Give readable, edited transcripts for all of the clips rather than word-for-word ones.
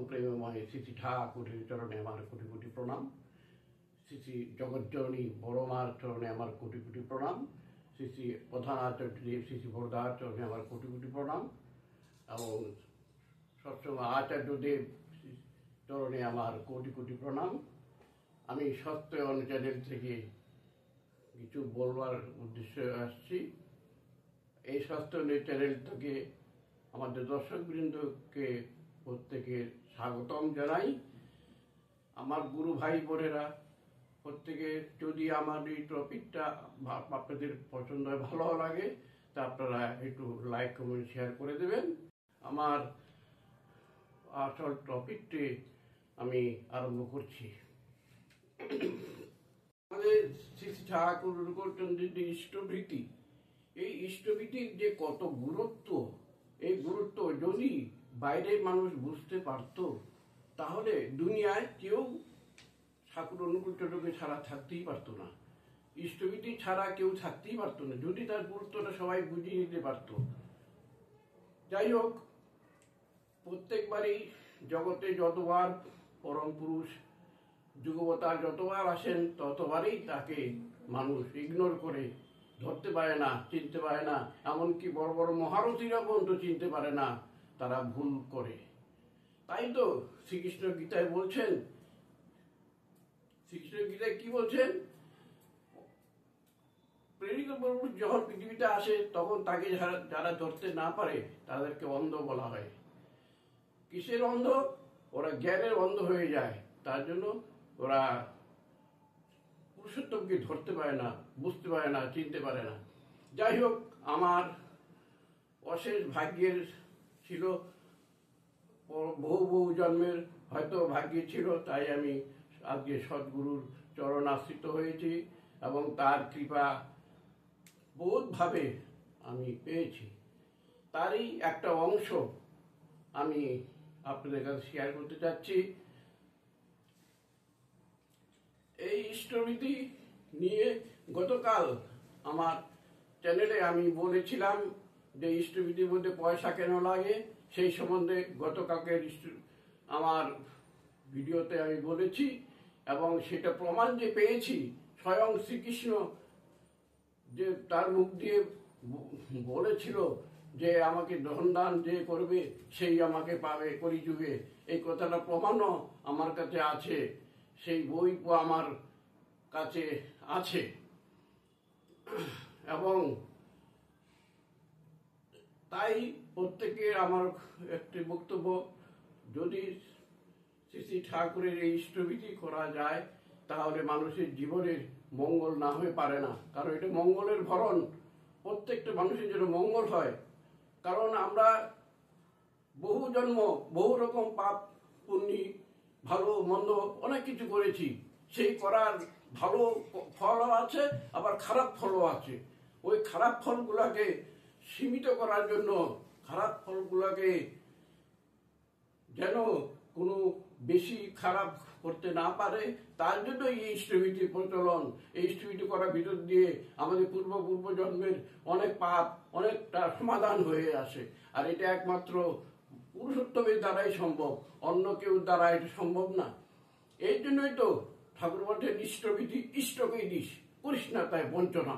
প্রেমময় শ্রী শ্রী ঠাকুরের চরণে আমার কোটি কোটি প্রণাম। শ্রী শ্রী জগজ্জননী বড়মার চরণে আমার কোটি কোটি প্রণাম। শ্রী শ্রী প্রধান আচার্যদেব শ্রী শ্রী বরদার চরণে আমার কোটি কোটি প্রণাম এবং সবসময় আচার্যদেব চরণে আমার কোটি কোটি প্রণাম। আমি সত্যয়ন চ্যানেল থেকে কিছু বলবার উদ্দেশ্যে আসছি। এই সত্যয়নের চ্যানেল থেকে আমাদের দর্শকবৃন্দকে প্রত্যেকের স্বাগতম জানাই। আমার গুরু ভাই বোনেরা প্রত্যেকে যদি আমার এই টপিকটা আপনাদের পছন্দ হয়, ভালো লাগে, তা আপনারা একটু লাইক কমেন্ট শেয়ার করে দেবেন। আমার আসল টপিকটি আমি আরম্ভ করছি। আমাদের শ্রী শ্রী ঠাকুর করছেন যে ইষ্টভীতি, এই ইষ্টভীতির যে কত গুরুত্ব, এই গুরুত্ব যদি বাইরের মানুষ বুঝতে পারত তাহলে দুনিয়ায় কেউ ঠাকুর অনুকূল চটকে ছাড়া থাকতেই পারতো না, ইষ্টভীতি ছাড়া কেউ থাকতেই পারতো না, যদি তার গুরুত্বটা সবাই বুঝিয়ে নিতে পারত। যাই হোক, প্রত্যেকবারই জগতে যতবার পরম পুরুষ যুগবতার যতবার আসেন ততবারই তাকে মানুষ ইগনোর করে, ধরতে পারে না, চিনতে পারে না। এমনকি বড় বড় মহারথীরা পর্যন্ত চিনতে পারে না, তারা ভুল করে। তাই তো শ্রীকৃষ্ণ গীতায় বলছেন, শ্রীকৃষ্ণ গীতায় কি বলছেন? প্রেরিত পুরুষ যখন পৃথিবীতে আসে তখন তাকে যারা ধরতে না পারে তাদেরকে অন্ধ বলা হয়। কিসের অন্ধ? ওরা জ্ঞানের অন্ধ হয়ে যায়, তার জন্য ওরা পুরুষোত্তমকে ধরতে পারে না, বুঝতে পারে না, চিনতে পারে না। যাই হোক, আমার অশেষ ভাগ্যের ছিল, বহু বহু জন্মের হয়তো ভাগ্যে ছিল, তাই আমি আজকে সদ্গুরুর চরণ আশ্রিত হয়েছি এবং তার কৃপা বহুতভাবে আমি পেয়েছি। তারই একটা অংশ আমি আপনাদের কাছে শেয়ার করতে চাচ্ছি। এই ইষ্টভীতি নিয়ে গতকাল আমার চ্যানেলে আমি বলেছিলাম যে ইষ্টভীতির মধ্যে পয়সা কেন লাগে, সেই সম্বন্ধে গতকালকের আমার ভিডিওতে আমি বলেছি এবং সেটা প্রমাণ যে পেয়েছি, স্বয়ং শ্রীকৃষ্ণ যে তার মুখ দিয়ে বলেছিল যে আমাকে ধনদান যে করবে সেই আমাকে পাবে কলিযুগে, এই কথাটা প্রমাণও আমার কাছে আছে, সেই বই আমার কাছে আছে। এবং তাই প্রত্যেকের আমার একটি বক্তব্য, যদি শ্রী শ্রী ঠাকুরের এই ইষ্টভীতি করা যায় তাহলে মানুষের জীবনের মঙ্গল না হয়ে পারে না। কারণ এটা মঙ্গলের ভরণ, প্রত্যেকটা মানুষের জন্য মঙ্গল হয়। কারণ আমরা বহু জন্ম বহু রকম পাপ পুণ্যি, ভালো মন্দ অনেক কিছু করেছি, সেই করার ভালো ফলও আছে আবার খারাপ ফলও আছে। ওই খারাপ ফলগুলোকে সীমিত করার জন্য, খারাপ ফলগুলোকে যেন কোনো বেশি খারাপ করতে না পারে, তার জন্য এই ইষ্টভীতির প্রচলন। এই ইষ্টভীতি করার ভিতর দিয়ে আমাদের পূর্ব জন্মের অনেক পাপ অনেকটা সমাধান হয়ে আসে। আর এটা একমাত্র পুরুষোত্তমের দ্বারাই সম্ভব, অন্য কেউ দ্বারা এটা সম্ভব না। এই জন্যই তো ঠাকুর বলছেন ইষ্টভীতি ইষ্টকেই দিস, করিস না তাই বঞ্চনা,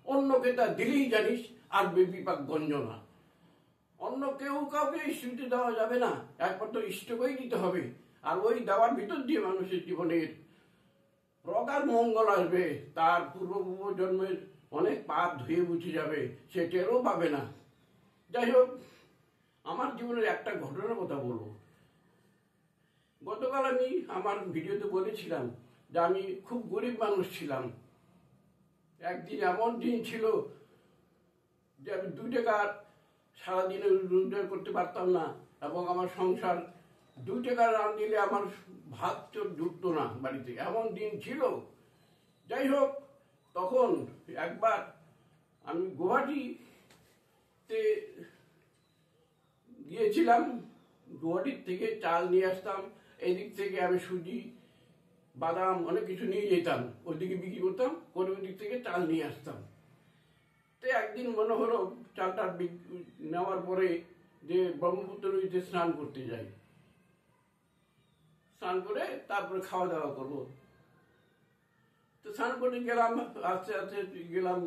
অন্যকে তা দিলেই জানিস আসবে বিপাক গঞ্জনা। অন্য কেউ কাউকে ইষ্টভীতি দেওয়া যাবে না, একমাত্র ইষ্টকেই দিতে হবে। আর ওই দেওয়ার ভিতর দিয়ে মানুষের জীবনের প্রগাঢ় মঙ্গল আসবে, তার পূর্ব জন্মের অনেক পাপ ধুয়ে মুছে যাবে, সে টেরও পাবে না। যাই হোক, আমার জীবনের একটা ঘটনার কথা বলবো। গতকাল আমি আমার ভিডিওতে বলেছিলাম যে আমি খুব গরিব মানুষ ছিলাম। একদিন এমন দিন ছিল যে আমি 2 টাকার সারাদিনে রোজগার করতে পারতাম না এবং আমার সংসার 2 টাকা না দিলে আমার ভাত জুটতো না বাড়িতে, এমন দিন ছিল। যাই হোক, তখন একবার আমি গুয়াহাটিতে গিয়েছিলাম, গুয়াহাটির থেকে চাল নিয়ে আসতাম, এদিক থেকে আমি সুজি বাদাম অনেক কিছু নিয়ে যেতাম, ওইদিকে বিক্রি করতাম, করে ওইদিক থেকে চাল নিয়ে আসতাম। তো একদিন মনে হলো চালটা নেওয়ার পরে যে ব্রহ্মপুত্র নদীতে স্নান করতে যাই। স্নান করে তারপরে খাওয়া দাওয়া করবো। তো স্নান করে গেলাম, আস্তে আস্তে গেলাম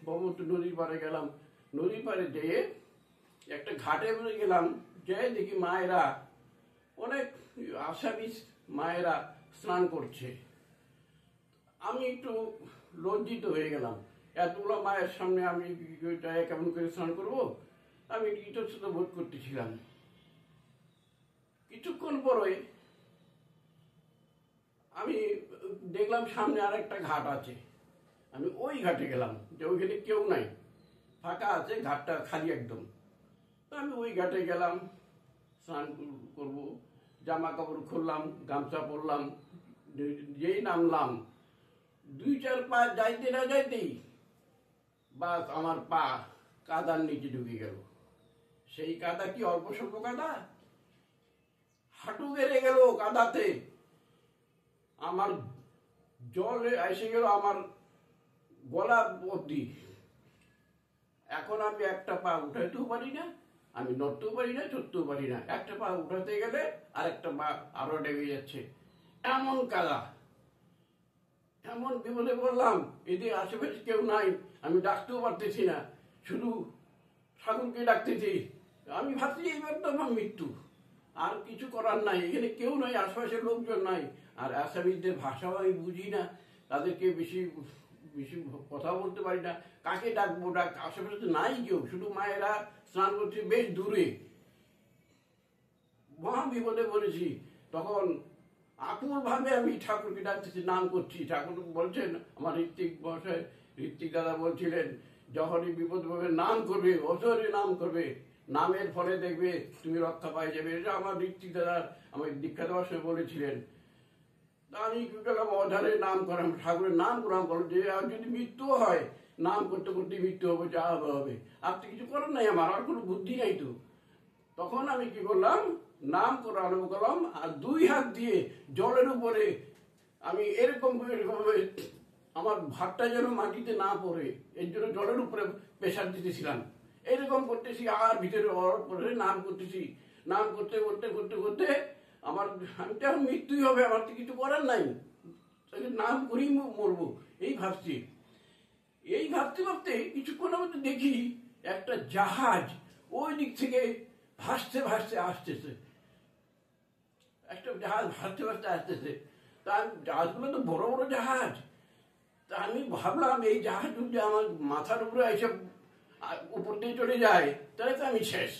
ব্রহ্মপুত্র নদীর পাড়ে গেলাম। নদীর পাড়ে যেয়ে একটা ঘাটে গেলাম, যেয়ে দেখি মায়েরা অনেক আসামি মায়েরা স্নান করছে। আমি একটু লজ্জিত হয়ে গেলাম, এতগুলো মায়ের সামনে আমি কেমন করে স্নান করবো, আমি ইতস্তত বোধ করতেছিলাম। কিছুক্ষণ পরে আমি দেখলাম সামনে আর একটা ঘাট আছে। আমি ওই ঘাটে গেলাম, যে ওইখানে কেউ নাই, ফাঁকা আছে, ঘাটটা খালি একদম। তো আমি ওই ঘাটে গেলাম, স্নান করব, জামা কাপড় খুললাম, গামছা পরলাম, যেই নামলাম 2-4 পা যাইতে না যাইতেই বাস আমার পা কাদার নিচে ঢুকে গেল। সেই কাদা কি অল্প স্বল্প কাদা, হাঁটু বেড়ে গেল কাদাতে। আমার জল এসে গেল আমার গলা অবধি। এখন আমি একটা পা উঠাইতেও পারি না, আমি নড়তেও পারি না, চড়তেও পারি না। একটা পা উঠাতে গেলে আরেকটা পা আরো ডেবে যাচ্ছে, এমন কাদা। এমন বিপদে পড়লাম, এদের আশেপাশে কেউ নাই, আমি ডাকতেও পারতেছি না, শুধু ঠাকুরকে ডাকতেছি। আমি ভাবছি এইবার তো আমার মৃত্যু, আর কিছু করার নাই, এখানে কেউ নাই, আশেপাশের লোকজন নাই। আর আসামিদের ভাষাও আমি বুঝি না, তাদেরকে বেশি বেশি কথা বলতে পারি না, কাকে ডাকবো, আশেপাশে তো নাই কেউ, শুধু মায়েরা স্নান করছে বেশ দূরে। মহা বিপদে পড়েছি। তখন আকুল ভাবে আমি ঠাকুরকে ডাকতেছি, নাম করছি। ঠাকুর বলছেন, আমার ঋত্বিক দাদা বলছিলেন, যখনই বিপদ পাবে নাম করবে, অজরে নাম করবে, নামের ফলে দেখবে তুমি রক্ষা পাই যাবে। এটা আমার ঋত্বিক দাদা আমাকে দীক্ষা দেওয়ার সময় বলেছিলেন। আমি কি করলাম, অঝরে নাম করাম, ঠাকুরের নাম গ্রহণ করলাম, যে আর যদি মৃত্যু হয়, নাম করতে করতে মৃত্যু হবে, যা হবে হবে, আর তো কিছু করার নাই, আমার আর কোনো বুদ্ধি নাই তো। তখন আমি কি করলাম, নাম করা আরম্ভ করলাম, আর 2 হাত দিয়ে জলের উপরে আমি এরকম আমার ভাতটা যেন মাটিতে না পড়ে, এর জন্য জলের উপরে প্রেশার দিতেছিলাম, এরকম করতেছি, আর ভিতরে পরে নাম করতেছি। নাম করতে করতে করতে করতে আমার, আমি তো এখন মৃত্যুই হবে, আমার তো কিছু করার নাই, নাম করেই মরবো, এই ভাবছি। এই ভাবতে ভাবতে কিছুক্ষণ মধ্যে দেখি একটা জাহাজ ওই দিক থেকে ভাসতে ভাসতে আসতেছে, একটা জাহাজ ভাসতে ভাসতে আসতেছে। তা জাহাজগুলো তো বড় বড় জাহাজ। তা আমি ভাবলাম, এই জাহাজ যদি আমার মাথার উপরে এইসব উপর দিয়ে চলে যায়, তাহলে তো আমি শেষ।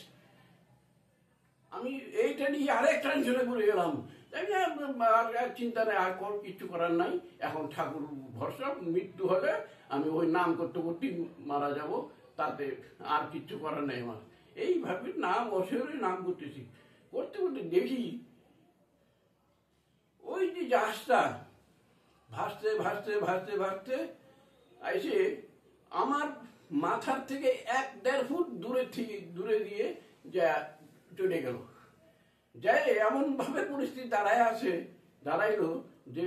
আমি এইটা নিয়ে আরেক টেনশনে পড়ে গেলাম। আর চিন্তা নেই, আর কিছু করার নাই, এখন ঠাকুর ভরসা, মৃত্যু হলে আমি ওই নাম করতে করতেই মারা যাব, তাতে আর কিচ্ছু করার নেই আমার। এইভাবে নাম অসরে নাম করতেছি, করতে করতে দেখি ওই যে জাহাজটা ভাসতে ভাসতে ভাসতে ভাসতে এসে আমার মাথার থেকে 1-1.5 ফুট দূরে দিয়ে যা চলে গেল। যাই এমন ভাবে পরিস্থিতি দাঁড়াইলো যে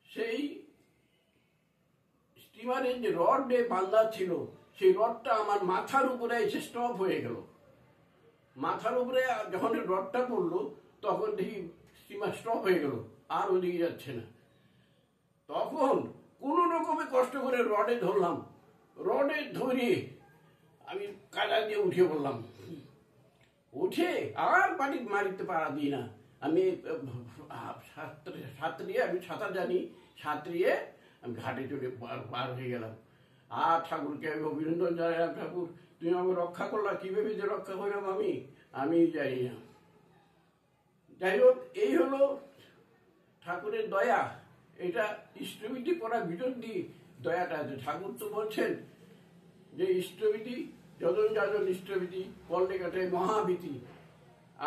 সেই স্টিমারের যে রড বাঁধা ছিল, সেই রডটা আমার মাথার উপরে এসে স্টপ হয়ে গেল। মাথার উপরে যখন রডটা পড়লো, তখন দেখি স্টিমার স্টপ হয়ে গেল, আর ওদিকে যাচ্ছে না। তখন কোনো রকমে কষ্ট করে রডে ধরলাম, রডে ধরে আমি কাদা দিয়ে উঠে পড়লাম। উঠে আর মারিতে পারা দিই না, আমি সাঁতার জানি, সাঁতরিয়ে আমি ঘাটে চলে পার হয়ে গেলাম। আর ঠাকুরকে আমি অভিনন্দন জানালাম, ঠাকুর তুমি আমাকে রক্ষা করলা, কিভাবে যে রক্ষা করলাম আমি জানি না। যাই হোক, এই হলো ঠাকুরের দয়া। এটা ইষ্টবিধি করার ভিতর দিয়ে দয়াটা আছে। ঠাকুর তো বলছেন যে ইষ্টবিধি যজন যাজন ইষ্টবিধি করলে কাটে মহাবিধি।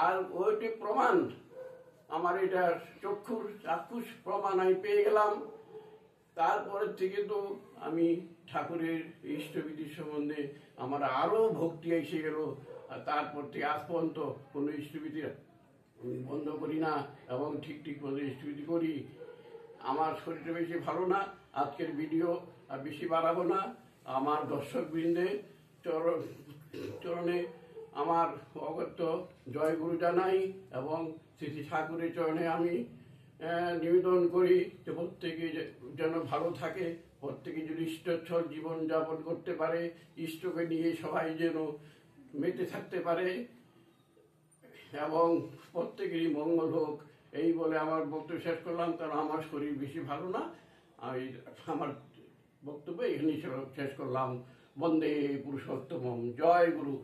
আর ওইটি প্রমাণ, আমার এটা চাক্ষুষ প্রমাণ আমি পেয়ে গেলাম। তারপরের থেকে তো আমি ঠাকুরের ইষ্টবিধির সম্বন্ধে আমার আরো ভক্তি এসে গেল। আর তারপর থেকে আজ পর্যন্ত কোনো ইষ্টবিধি বন্ধ করি না, এবং ঠিক মতো ইষ্টবিধি করি। আমার শরীরটা বেশি ভালো না, আজকের ভিডিও আর বেশি বাড়াবো না। আমার দর্শক বৃন্দে চরণে আমার অগত্য জয়গুরু জানাই এবং শ্রী শ্রী ঠাকুরের চরণে আমি নিবেদন করি যে প্রত্যেকে যেন ভালো থাকে, প্রত্যেকে যদি ইষ্টচ্ছল জীবন যাপন করতে পারে, ইষ্টকে নিয়ে সবাই যেন মেতে থাকতে পারে এবং প্রত্যেকেরই মঙ্গল হোক, এই বলে আমার বক্তব্য শেষ করলাম। কারণ আমার শরীর বেশি ভালো না, আমি আমার বক্তব্য এখানেই শেষ করলাম। বন্দে পুরুষোত্তমম। জয় গুরু।